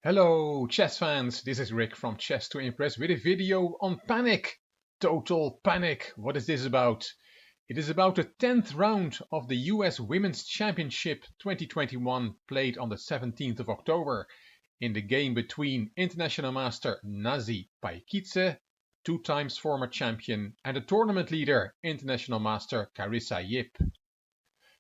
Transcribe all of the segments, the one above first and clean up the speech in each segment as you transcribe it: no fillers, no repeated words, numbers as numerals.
Hello chess fans, this is Rick from Chess to Impress with a video on Panic! Total Panic! What is this about? It is about the 10th round of the US Women's Championship 2021 played on the 17th of October in the game between International Master IM Paikidze, 2 times former champion, and the tournament leader, International Master Yip.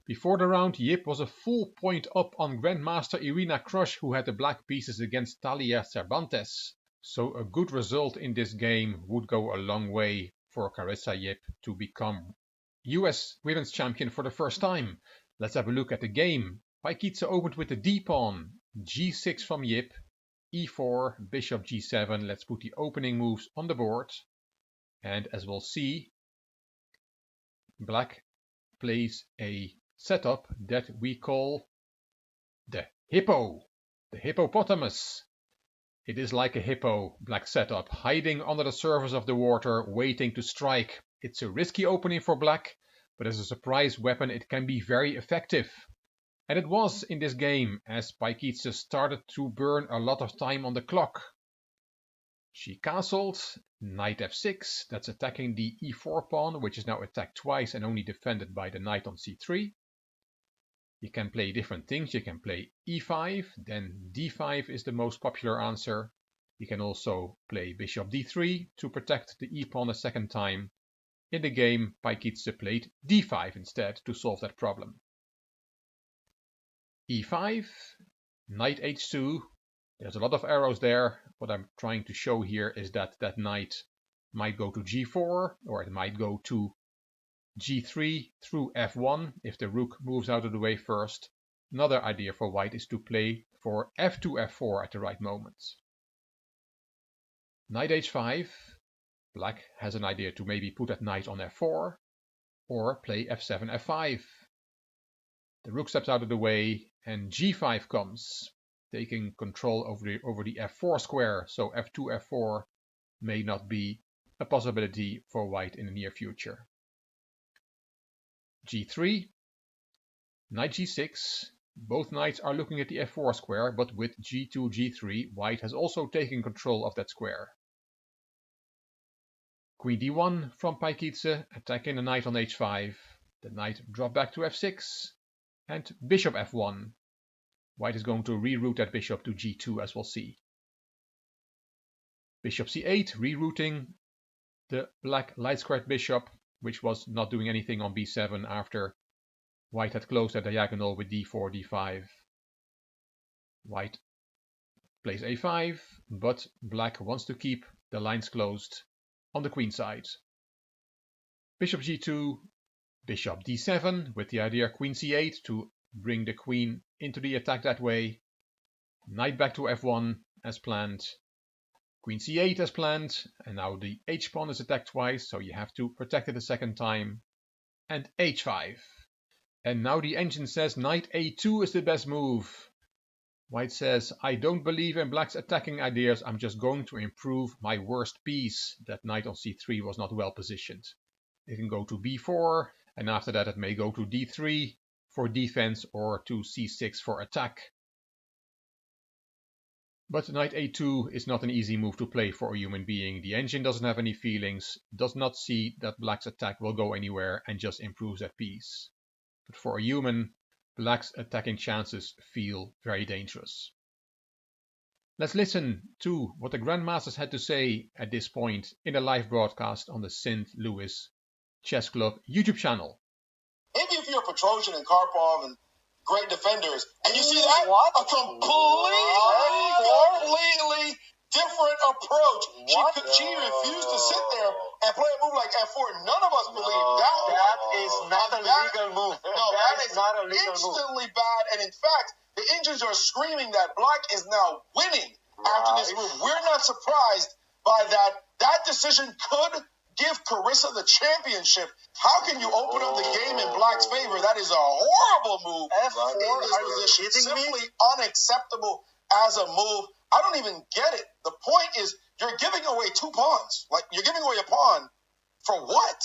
Before the round, Yip was a full point up on Grandmaster Irina Krush, who had the black pieces against Talia Cervantes. So a good result in this game would go a long way for Yip to become US Women's Champion for the first time. Let's have a look at the game. Paikidze opened with the d-pawn, g6 from Yip, e4, bishop g7. Let's put the opening moves on the board. And as we'll see, black plays a setup that we call the hippopotamus. It is like a hippo, black setup, hiding under the surface of the water, waiting to strike. It's a risky opening for black, but as a surprise weapon it can be very effective. And it was in this game, as Paikidze started to burn a lot of time on the clock. She castled, knight f6, that's attacking the e4 pawn, which is now attacked twice and only defended by the knight on c3. You can play different things. You can play e5, then d5 is the most popular answer. You can also play bishop d3 to protect the e-pawn a second time. In the game, Paikidze played d5 instead to solve that problem. e5, knight h2. There's a lot of arrows there. What I'm trying to show here is that that knight might go to g4, or it might go to g3 through f1 if the rook moves out of the way first. Another idea for white is to play for f2, f4 at the right moment. Knight h5. Black has an idea to maybe put that knight on f4 or play f7, f5. The rook steps out of the way and g5 comes, taking control over the f4 square, so f2, f4 may not be a possibility for white in the near future. g3, knight g6. Both knights are looking at the f4 square, but with g2, g3, white has also taken control of that square. Queen d1 from Paikidze, attacking the knight on h5. The knight dropped back to f6, and bishop f1. White is going to reroute that bishop to g2, as we'll see. Bishop c8, rerouting the black light-squared bishop, which was not doing anything on b7 after white had closed that diagonal with d4, d5. White plays a5, but black wants to keep the lines closed on the queen side. Bishop g2, bishop d7, with the idea queen c8 to bring the queen into the attack that way. Knight back to f1 as planned. Queen c8 as planned, and now the h-pawn is attacked twice, so you have to protect it a second time. And h5. And now the engine says knight a2 is the best move. White says, I don't believe in black's attacking ideas, I'm just going to improve my worst piece. That knight on c3 was not well positioned. It can go to b4, and after that it may go to d3 for defense or to c6 for attack. But knight a2 is not an easy move to play for a human being. The engine doesn't have any feelings, does not see that black's attack will go anywhere, and just improves that piece. But for a human, black's attacking chances feel very dangerous. Let's listen to what the Grandmasters had to say at this point in a live broadcast on the St. Louis Chess Club YouTube channel. Maybe if you're Petrosian and Karpov and great defenders, and you see that, a completely different approach. She refused to sit there and play a move like f4. None of us believe that. That is not a legal move. No, that is not a legal instantly bad. And in fact, the engines are screaming that black is now winning after this move. We're not surprised by that. That decision could give Carissa the championship. How can you open up the game in black's favor? That is a horrible move F4, in this position. Simply unacceptable as a move. I don't even get it. The point is, you're giving away 2 pawns. Like, you're giving away a pawn for what?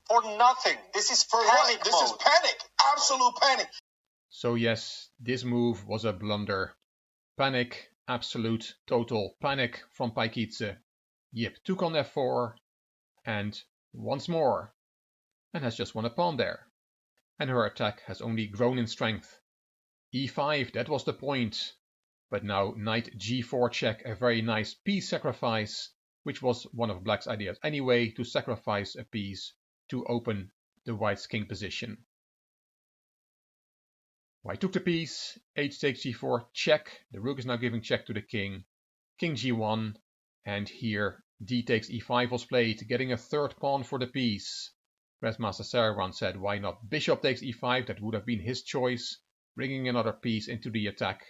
For nothing. This is for panic what? This is panic. Absolute panic. So yes, this move was a blunder. Panic absolute total panic from Paikidze. Yip took on f4 and once more, and has just won a pawn there. And her attack has only grown in strength. e5, that was the point. But now knight g4 check, a very nice piece sacrifice, which was one of black's ideas anyway, to sacrifice a piece to open the white's king position. White took the piece, h takes g4, check. The rook is now giving check to the king. King g1, and here d takes e5 was played, getting a third pawn for the piece. Grandmaster Sarawan said, why not bishop takes e5? That would have been his choice, bringing another piece into the attack.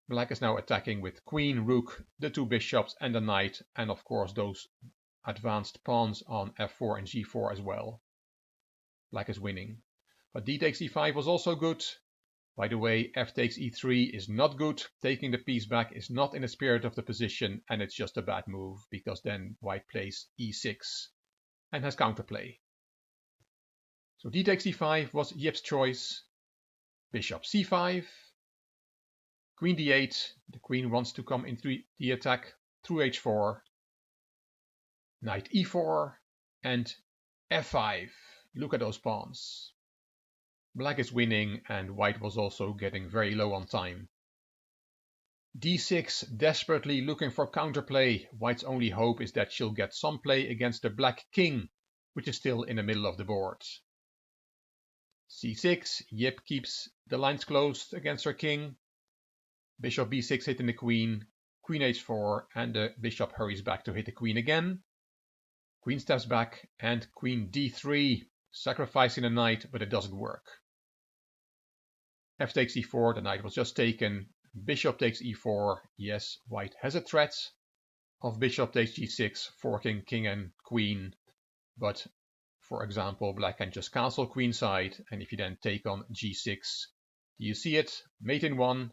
Black is now attacking with queen, rook, the two bishops and the knight, and of course those advanced pawns on f4 and g4 as well. Black is winning. But d takes e5 was also good. By the way, f takes e3 is not good. Taking the piece back is not in the spirit of the position, and it's just a bad move, because then white plays e6 and has counterplay. So d takes e5 was Yip's choice. Bishop c5. Queen d8. The queen wants to come into the attack through h4. Knight e4 and f5. Look at those pawns. Black is winning, and white was also getting very low on time. d6, desperately looking for counterplay. White's only hope is that she'll get some play against the black king, which is still in the middle of the board. c6, Yip keeps the lines closed against her king. Bishop b6 hitting the queen, queen h4, and the bishop hurries back to hit the queen again. Queen steps back, and queen d3, sacrificing the knight, but it doesn't work. F takes e4, the knight was just taken. Bishop takes e4, yes, white has a threat of bishop takes g6, forking king and queen, but for example, black can just castle queenside, and if you then take on g6, do you see it? Mate in one?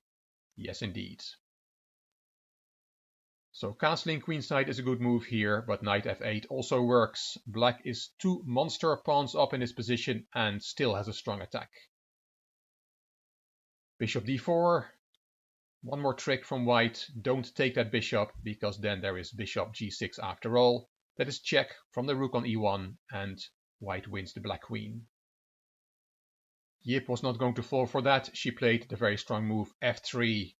Yes, indeed. So castling queenside is a good move here, but knight f8 also works. Black is two monster pawns up in this position and still has a strong attack. Bishop d4. One more trick from white. Don't take that bishop, because then there is bishop g6 after all. That is check from the rook on e1, and white wins the black queen. Yip was not going to fall for that. She played the very strong move f3.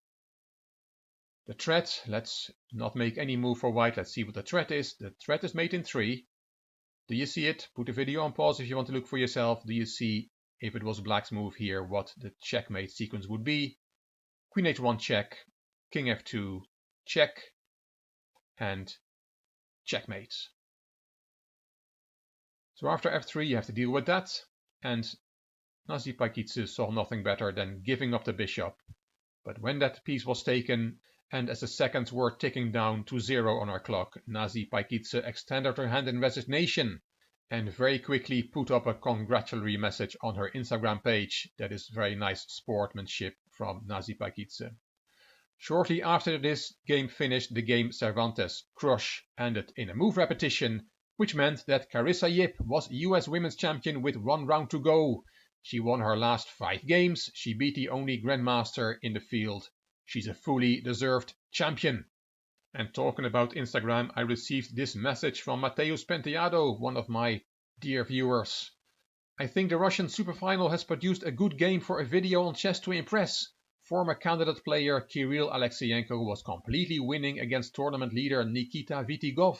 The threat, let's not make any move for white. Let's see what the threat is. The threat is mate in 3. Do you see it? Put the video on pause if you want to look for yourself. Do you see, if it was black's move here, what the checkmate sequence would be? Queen h1 check, king f2 check, and checkmate. So after f3 you have to deal with that, and Nazi Paikidze saw nothing better than giving up the bishop. But when that piece was taken, and as the seconds were ticking down to 0 on our clock, Nazi Paikidze extended her hand in resignation and very quickly put up a congratulatory message on her Instagram page. That is very nice sportsmanship from Nazi Paikidze. Shortly after this game finished, the game Cervantes Crush ended in a move repetition, which meant that Carissa Yip was US Women's Champion with 1 round to go. She won her last 5 games. She beat the only Grandmaster in the field. She's a fully deserved champion. And talking about Instagram, I received this message from Mateus Penteado, one of my dear viewers. I think the Russian Superfinal has produced a good game for a video on chess to impress. Former candidate player Kirill Alexeyenko was completely winning against tournament leader Nikita Vitigov,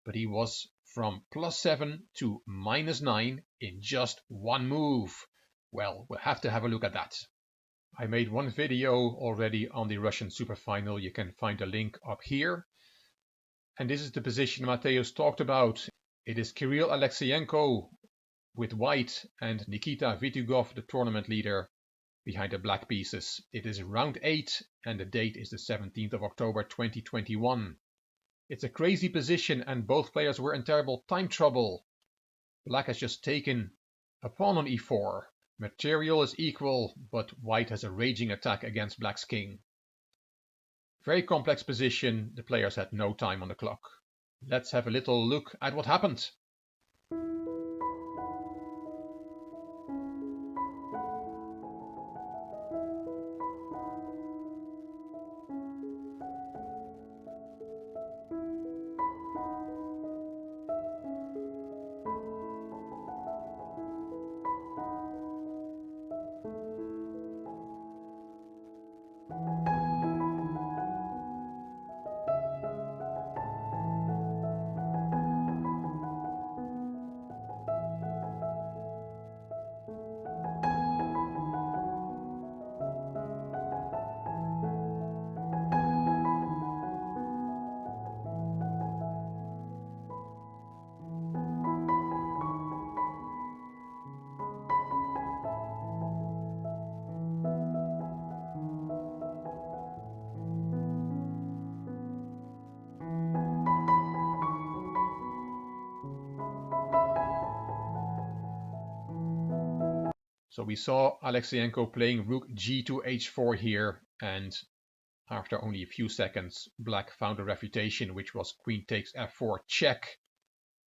but he was from +7 to -9 in just one move. Well, we'll have to have a look at that. I made one video already on the Russian Superfinal. You can find the link up here. And this is the position Mateus talked about. It is Kirill Alexeyenko with white and Nikita Vitigov, the tournament leader, behind the black pieces. It is round 8 and the date is the 17th of October 2021. It's a crazy position and both players were in terrible time trouble. Black has just taken a pawn on e4. Material is equal, but white has a raging attack against black's king. Very complex position. The players had no time on the clock. Let's have a little look at what happened. So we saw Alexienko playing rook g to h4 here, and after only a few seconds, black found a refutation, which was queen takes f4 check,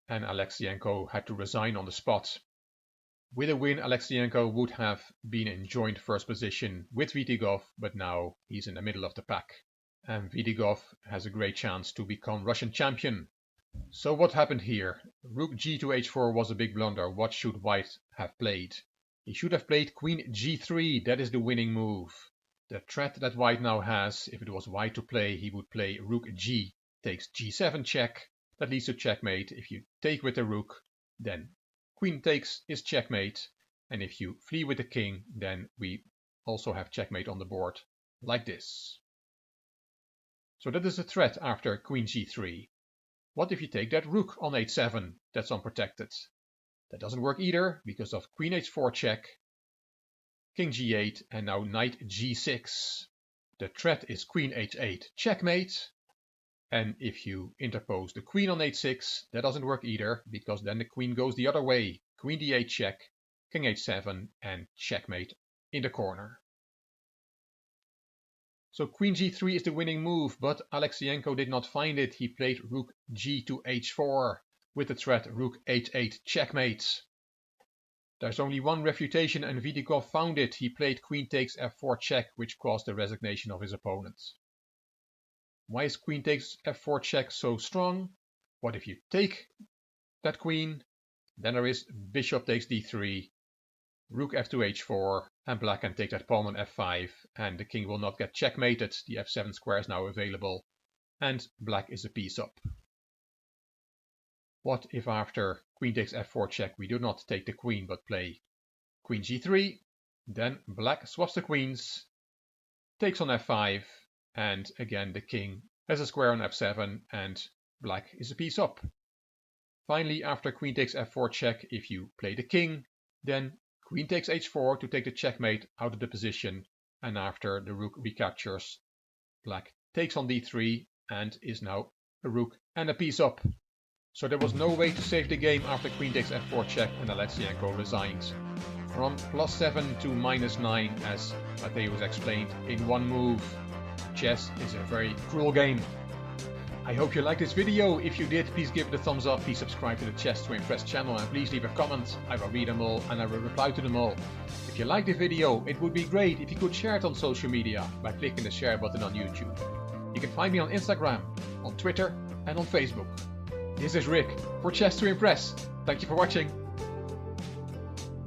and Alexienko had to resign on the spot. With a win, Alexienko would have been in joint first position with Vitigov, but now he's in the middle of the pack. And Vitigov has a great chance to become Russian champion. So what happened here? Rook g to h4 was a big blunder. What should white have played? He should have played queen g3. That is the winning move. The threat that white now has, if it was white to play, he would play rook g takes g7 check. That leads to checkmate. If you take with the rook, then queen takes is checkmate. And if you flee with the king, then we also have checkmate on the board, like this. So that is a threat after queen g3. What if you take that rook on h7? That's unprotected. That doesn't work either because of queen h4 check, king g8, and now knight g6. The threat is queen h8 checkmate. And if you interpose the queen on h6, that doesn't work either because then the queen goes the other way. Queen d8 check, king h7, and checkmate in the corner. So queen g3 is the winning move, but Alexienko did not find it. He played rook g to h4 with the threat rook h8 checkmate. There's only one refutation and Vitigov found it. He played queen takes f4 check, which caused the resignation of his opponent. Why is queen takes f4 check so strong? What if you take that queen? Then there is bishop takes d3, rook f2 h4, and black can take that pawn on f5, and the king will not get checkmated. The f7 square is now available, and black is a piece up. What if after queen takes f4 check we do not take the queen but play queen g3? Then black swaps the queens, takes on f5, and again the king has a square on f7, and black is a piece up. Finally, after queen takes f4 check, if you play the king, then queen takes h4 to take the checkmate out of the position, and after the rook recaptures, black takes on d3 and is now a rook and a piece up. So there was no way to save the game after queen takes f4 check, and Alexienko resigned. From +7 to -9, as Mateusz explained in one move. Chess is a very cruel game. I hope you liked this video. If you did, please give it a thumbs up, please subscribe to the Chess to Impress channel, and please leave a comment. I will read them all and I will reply to them all. If you liked the video, it would be great if you could share it on social media by clicking the share button on YouTube. You can find me on Instagram, on Twitter and on Facebook. This is Rick for Chess to Impress. Thank you for watching.